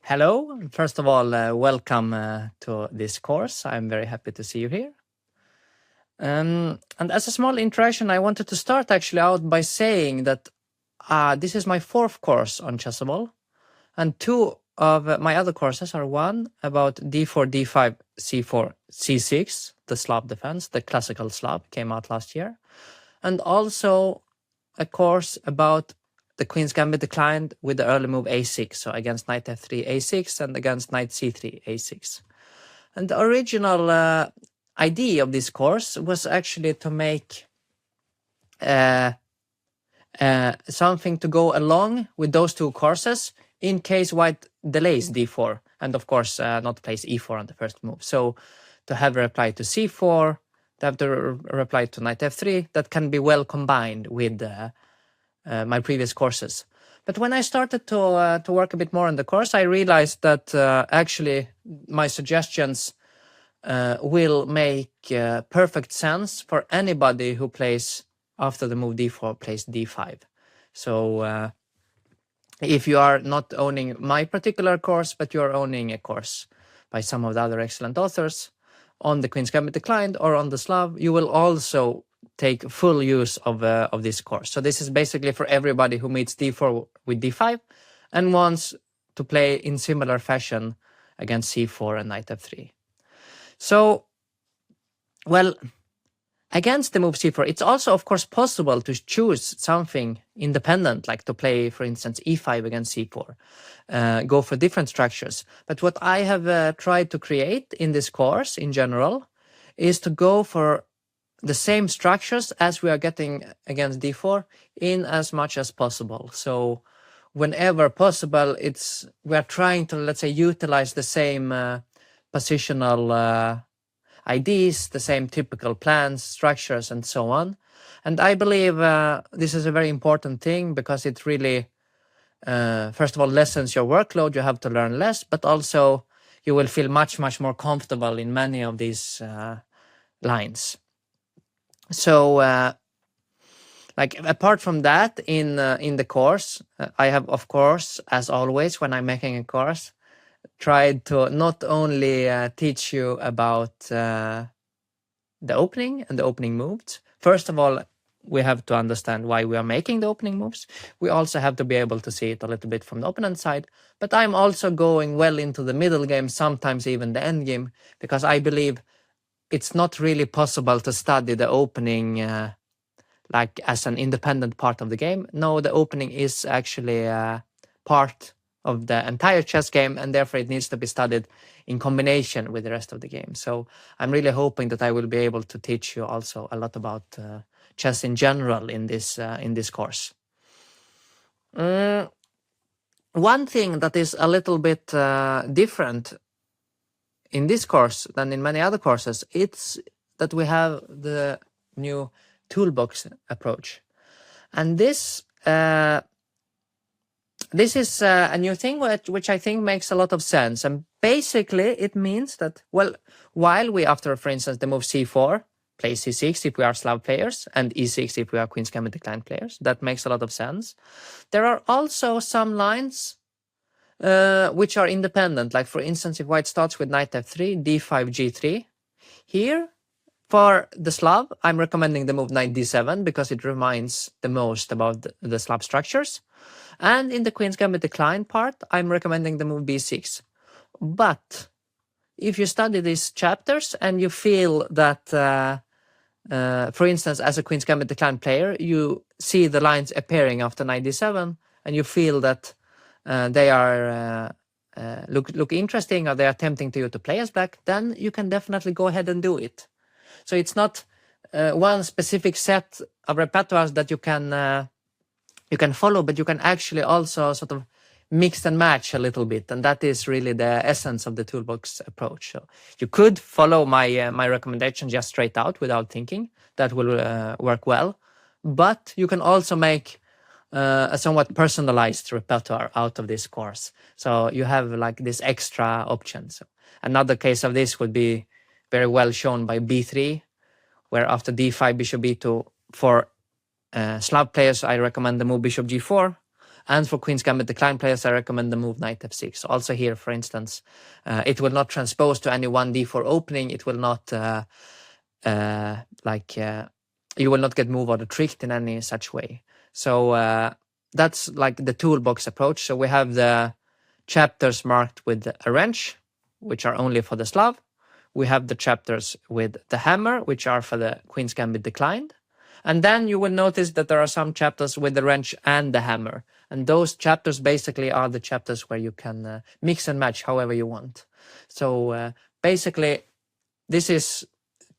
Hello. First of all, welcome to this course. I'm very happy to see you here. And as a small introduction, I wanted to start actually out by saying that this is my fourth course on Chessable, and two of my other courses are one about d4, d5, c4, c6, the Slav defense, the classical Slav, came out last year, and also a course about the Queen's Gambit declined with the early move a6, so against knight f3, a6, and against knight c3, a6. And the original idea of this course was actually to make something to go along with those two courses in case white delays d4, and of course not plays e4 on the first move. So to have a reply to c4, to have the reply to knight f3, that can be well combined with my previous courses. But when I started to work a bit more on the course, I realized that actually my suggestions will make perfect sense for anybody who plays after the move d4 plays d5. So if you are not owning my particular course, but you are owning a course by some of the other excellent authors on the Queen's Gambit declined or on the Slav, you will also take full use of this course. So this is basically for everybody who meets d4 with d5 and wants to play in similar fashion against c4 and knight f3. So, well, against the move c4, it's also, of course, possible to choose something independent, like to play, for instance, e5 against c4, go for different structures. But what I have tried to create in this course in general is to go for the same structures as we are getting against d4 in as much as possible. So whenever possible, we are trying to, let's say, utilize the same positional ideas, the same typical plans, structures, and so on. And I believe this is a very important thing because it really, first of all, lessens your workload. You have to learn less, but also you will feel much, much more comfortable in many of these lines. So, like apart from that, in the course, I have, of course, as always, when I'm making a course, tried to not only teach you about the opening and the opening moves. First of all, we have to understand why we are making the opening moves. We also have to be able to see it a little bit from the opponent side. But I'm also going well into the middle game, sometimes even the end game, because I believe it's not really possible to study the opening like as an independent part of the game. No, the opening is actually part of the entire chess game, and therefore it needs to be studied in combination with the rest of the game. So I'm really hoping that I will be able to teach you also a lot about chess in general in this course. One thing that is a little bit different in this course than in many other courses, it's that we have the new toolbox approach. And this is a new thing which I think makes a lot of sense. And basically it means that, well, while we, after, for instance, the move c4, play c6 if we are Slav players, and e6 if we are Queen's Gambit declined players, that makes a lot of sense. There are also some lines which are independent. Like, for instance, if white starts with knight f3, d5, g3. Here, for the Slav, I'm recommending the move knight d7 because it reminds the most about the Slav structures. And in the Queen's Gambit decline part, I'm recommending the move b6. But if you study these chapters and you feel that, for instance, as a Queen's Gambit decline player, you see the lines appearing after knight d7, and you feel that they are look interesting, or they are tempting to you to play as black, then you can definitely go ahead and do it. So it's not one specific set of repertoires that you can follow, but you can actually also sort of mix and match a little bit, and that is really the essence of the toolbox approach. So you could follow my my recommendation just straight out without thinking. That will work well, but you can also make a somewhat personalized repertoire out of this course. So you have like this extra option. So another case of this would be very well shown by b3, where after d5, bishop b2, for Slav players, I recommend the move bishop g4. And for Queen's Gambit decline players, I recommend the move knight f6. Also here, for instance, it will not transpose to any 1d4 opening. It will not you will not get move order tricked in any such way. So that's like the toolbox approach. So we have the chapters marked with a wrench, which are only for the Slav. We have the chapters with the hammer, which are for the Queen's Gambit declined. And then you will notice that there are some chapters with the wrench and the hammer. And those chapters basically are the chapters where you can mix and match however you want. So basically, this is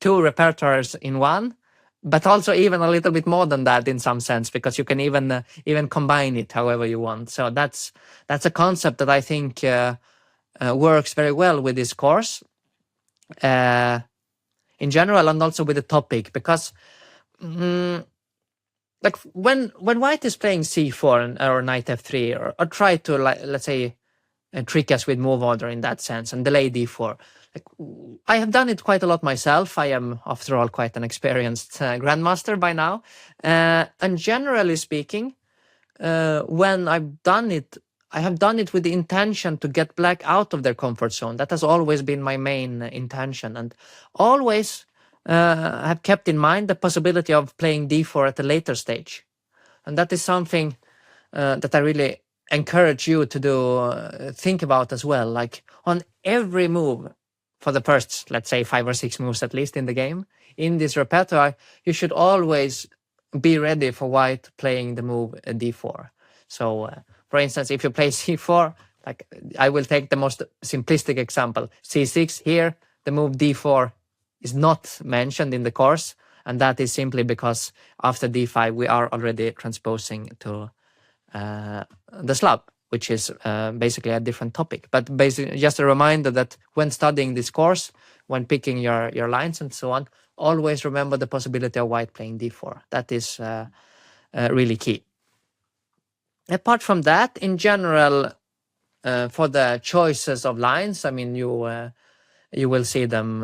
2 repertoires in one, but also even a little bit more than that in some sense, because you can even combine it however you want. So that's a concept that I think works very well with this course in general, and also with the topic, because like when white is playing c4 or knight f3 or try to, let's say, trick us with move order in that sense and delay d4. Like, I have done it quite a lot myself. I am, after all, quite an experienced grandmaster by now. And generally speaking, when I've done it, I have done it with the intention to get black out of their comfort zone. That has always been my main intention, and always have kept in mind the possibility of playing d4 at a later stage. And that is something that I really encourage you to do, think about as well. Like on every move, for the first, let's say, 5 or 6 moves at least in the game, in this repertoire, you should always be ready for white playing the move d4. So, for instance, if you play c4, like I will take the most simplistic example, c6 here, the move d4 is not mentioned in the course, and that is simply because after d5 we are already transposing to the Slav, which is basically a different topic. But basically, just a reminder that when studying this course, when picking your lines and so on, always remember the possibility of white playing d4. That is really key. Apart from that, in general, for the choices of lines, I mean, you will see them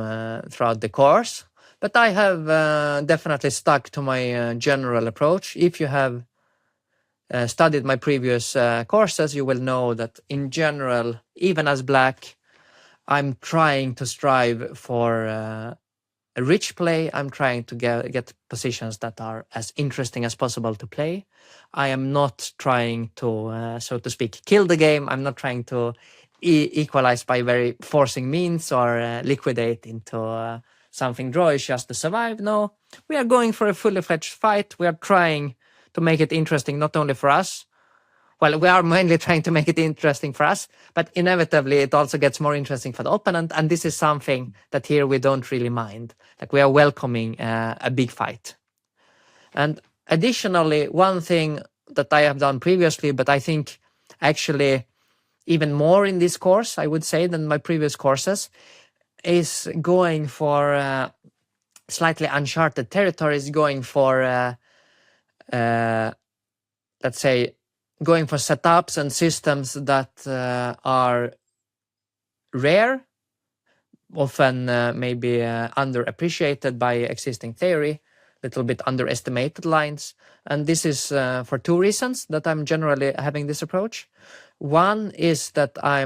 throughout the course. But I have definitely stuck to my general approach. If you have studied my previous courses, you will know that in general, even as black, I'm trying to strive for a rich play. I'm trying to get positions that are as interesting as possible to play. I am not trying to, so to speak, kill the game. I'm not trying to equalize by very forcing means or liquidate into something drawish just to survive. No, we are going for a fully fledged fight. We are trying to make it interesting, not only for us. Well, we are mainly trying to make it interesting for us, but inevitably it also gets more interesting for the opponent. And this is something that here we don't really mind. Like, we are welcoming a big fight. And additionally, one thing that I have done previously, but I think actually even more in this course, I would say, than my previous courses, is going for slightly uncharted territories, going for let's say, going for setups and systems that are rare, often maybe underappreciated by existing theory, little bit underestimated lines. And this is for 2 reasons that I'm generally having this approach. One is that I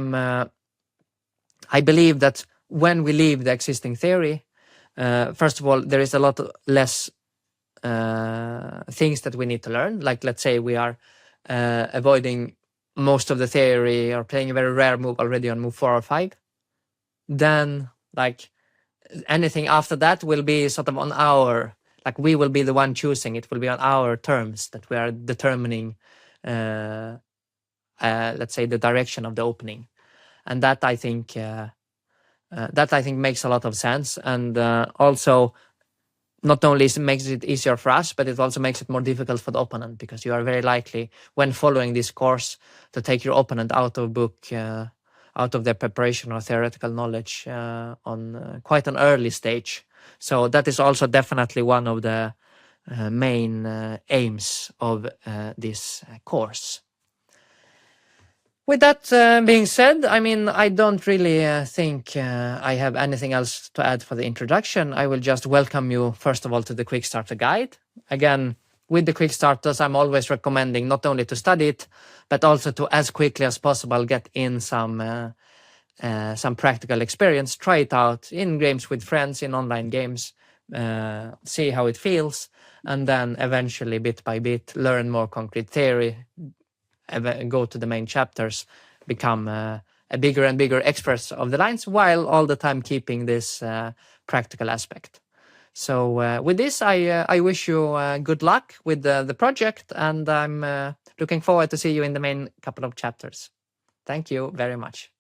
believe that when we leave the existing theory, first of all, there is a lot less things that we need to learn. Like, let's say we are avoiding most of the theory or playing a very rare move already on move 4 or 5. Then, like, anything after that will be sort of on our, like, we will be the one choosing. It will be on our terms that we are determining, let's say, the direction of the opening. And that I think makes a lot of sense. And also, not only makes it easier for us, but it also makes it more difficult for the opponent, because you are very likely, when following this course, to take your opponent out of book, out of their preparation or theoretical knowledge on quite an early stage. So that is also definitely one of the main aims of this course. With that being said, I mean, I don't really think I have anything else to add for the introduction. I will just welcome you, first of all, to the Quick Starter Guide. Again, with the quick starters, I'm always recommending not only to study it, but also to, as quickly as possible, get in some practical experience, try it out in games with friends, in online games, see how it feels, and then eventually, bit by bit, learn more concrete theory, go to the main chapters, become a bigger and bigger experts of the lines, while all the time keeping this practical aspect. So with this, I wish you good luck with the project, and I'm looking forward to see you in the main couple of chapters. Thank you very much.